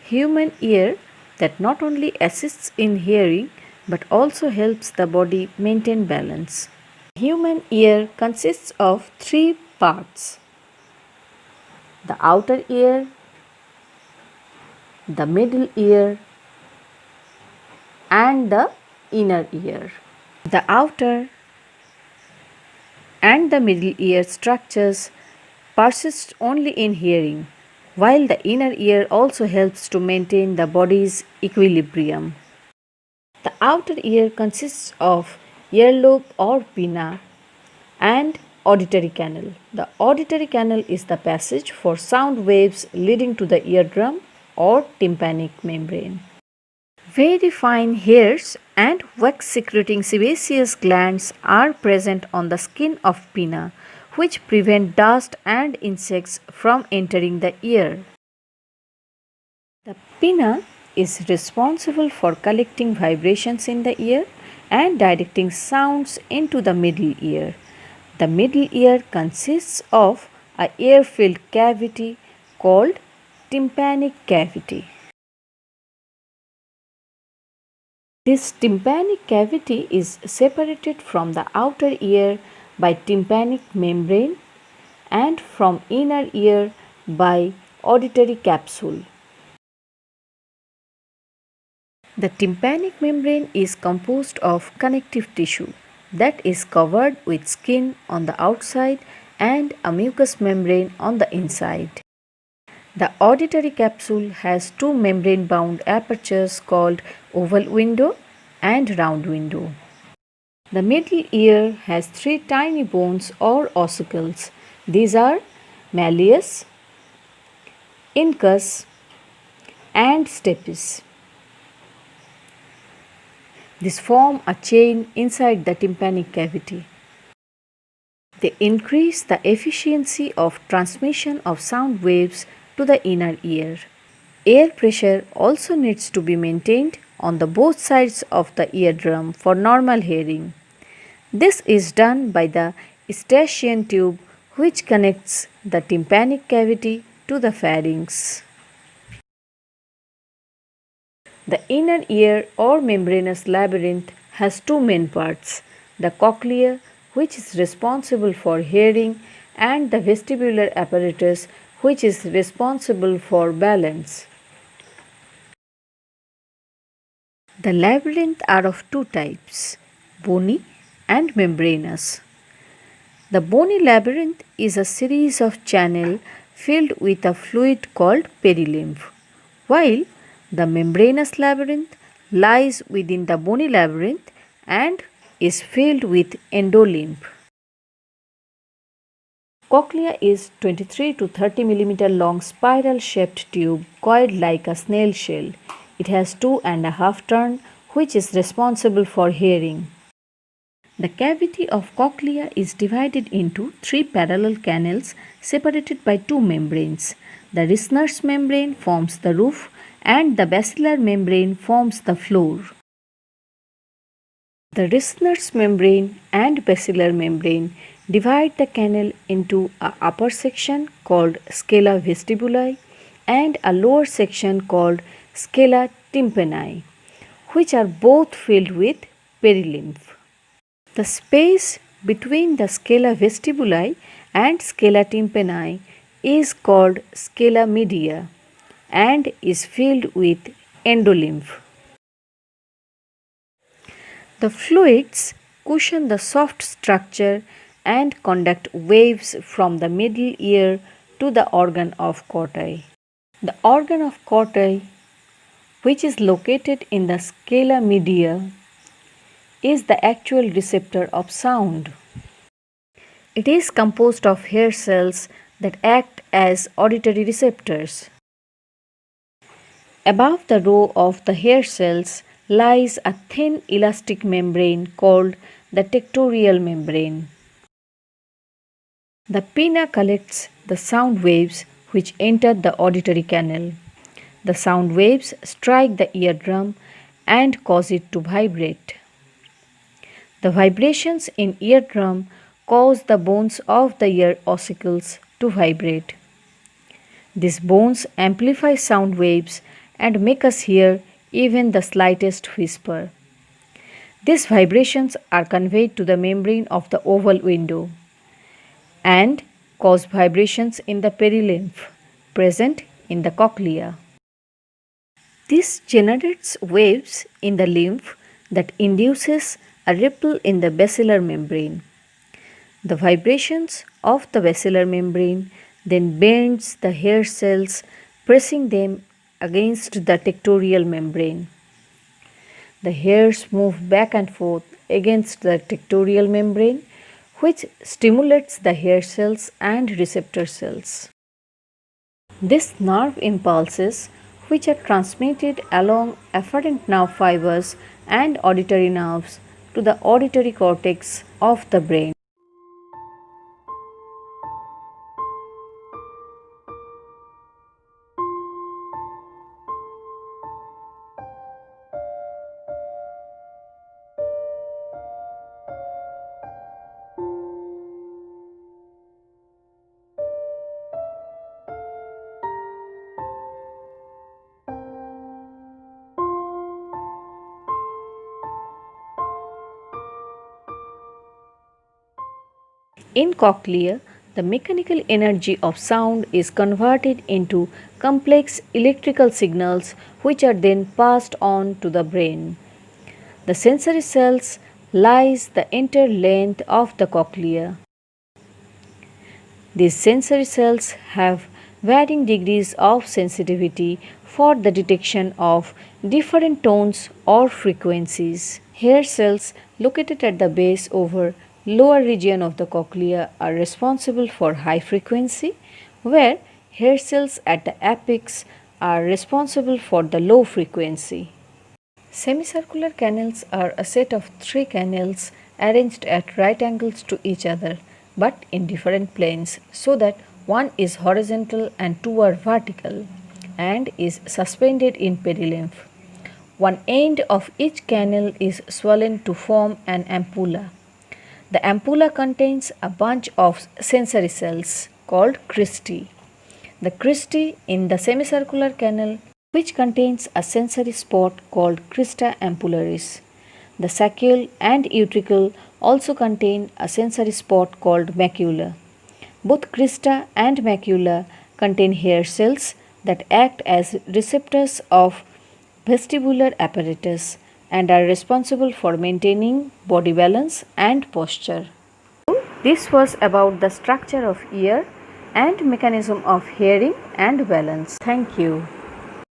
human ear that not only assists in hearing but also helps the body maintain balance. Human ear consists of three parts: the outer ear, the middle ear, and the inner ear. The outer and the middle ear structures persist only in hearing, while the inner ear also helps to maintain the body's equilibrium. The outer ear consists of earlobe or pinna and auditory canal. The auditory canal is the passage for sound waves leading to the eardrum or tympanic membrane. Very fine hairs and wax secreting sebaceous glands are present on the skin of pinna, which prevent dust and insects from entering the ear. The pinna is responsible for collecting vibrations in the ear and directing sounds into the middle ear. The middle ear consists of a air-filled cavity called tympanic cavity. This tympanic cavity is separated from the outer ear by tympanic membrane and from inner ear by auditory capsule. The tympanic membrane is composed of connective tissue that is covered with skin on the outside and a mucous membrane on the inside. The auditory capsule has two membrane-bound apertures called oval window and round window. The middle ear has three tiny bones or ossicles. These are malleus, incus, and stapes. These form a chain inside the tympanic cavity. They increase the efficiency of transmission of sound waves to the inner ear. Air pressure also needs to be maintained on the both sides of the eardrum for normal hearing. This is done by the Eustachian tube which connects the tympanic cavity to the pharynx. The inner ear or membranous labyrinth has two main parts: the cochlea, which is responsible for hearing, and the vestibular apparatus, which is responsible for balance. The labyrinth are of two types: bony and membranous. The bony labyrinth is a series of channels filled with a fluid called perilymph, while the membranous labyrinth lies within the bony labyrinth and is filled with endolymph. Cochlea is 23 to 30 mm long spiral shaped tube coiled like a snail shell. It has 2.5 turns, which is responsible for hearing. The cavity of cochlea is divided into three parallel canals separated by two membranes. The Risner's membrane forms the roof and the basilar membrane forms the floor. The Risner's membrane and basilar membrane divide the canal into an upper section called scala vestibuli and a lower section called scala tympani, which are both filled with perilymph. The space between the scala vestibuli and scala tympani is called scala media and is filled with endolymph. The fluids cushion the soft structure and conduct waves from the middle ear to the organ of Corti. The organ of Corti, which is located in the scala media, is the actual receptor of sound. It is composed of hair cells that act as auditory receptors. Above the row of the hair cells lies a thin elastic membrane called the tectorial membrane. The pinna collects the sound waves which enter the auditory canal. The sound waves strike the eardrum and cause it to vibrate. The vibrations in eardrum cause the bones of the ear ossicles to vibrate. These bones amplify sound waves and make us hear even the slightest whisper. These vibrations are conveyed to the membrane of the oval window and cause vibrations in the perilymph present in the cochlea. This generates waves in the lymph that induces a ripple in the basilar membrane. The vibrations of the basilar membrane then bends the hair cells, pressing them against the tectorial membrane. The hairs move back and forth against the tectorial membrane, which stimulates the hair cells and receptor cells. These nerve impulses, which are transmitted along afferent nerve fibers and auditory nerves to the auditory cortex of the brain. In cochlea, the mechanical energy of sound is converted into complex electrical signals which are then passed on to the brain. The sensory cells lies the entire length of the cochlea. These sensory cells have varying degrees of sensitivity for the detection of different tones or frequencies. Hair cells located at the base over lower region of the cochlea are responsible for high frequency, where hair cells at the apex are responsible for the low frequency. Semicircular canals are a set of three canals arranged at right angles to each other but in different planes, so that one is horizontal and two are vertical and is suspended in perilymph. One end of each canal is swollen to form an ampulla. The ampulla contains a bunch of sensory cells called cristae. The cristae in the semicircular canal, which contains a sensory spot called crista ampullaris. The saccule and utricle also contain a sensory spot called macula. Both crista and macula contain hair cells that act as receptors of vestibular apparatus and are responsible for maintaining body balance and posture. This was about the structure of ear and mechanism of hearing and balance. Thank you.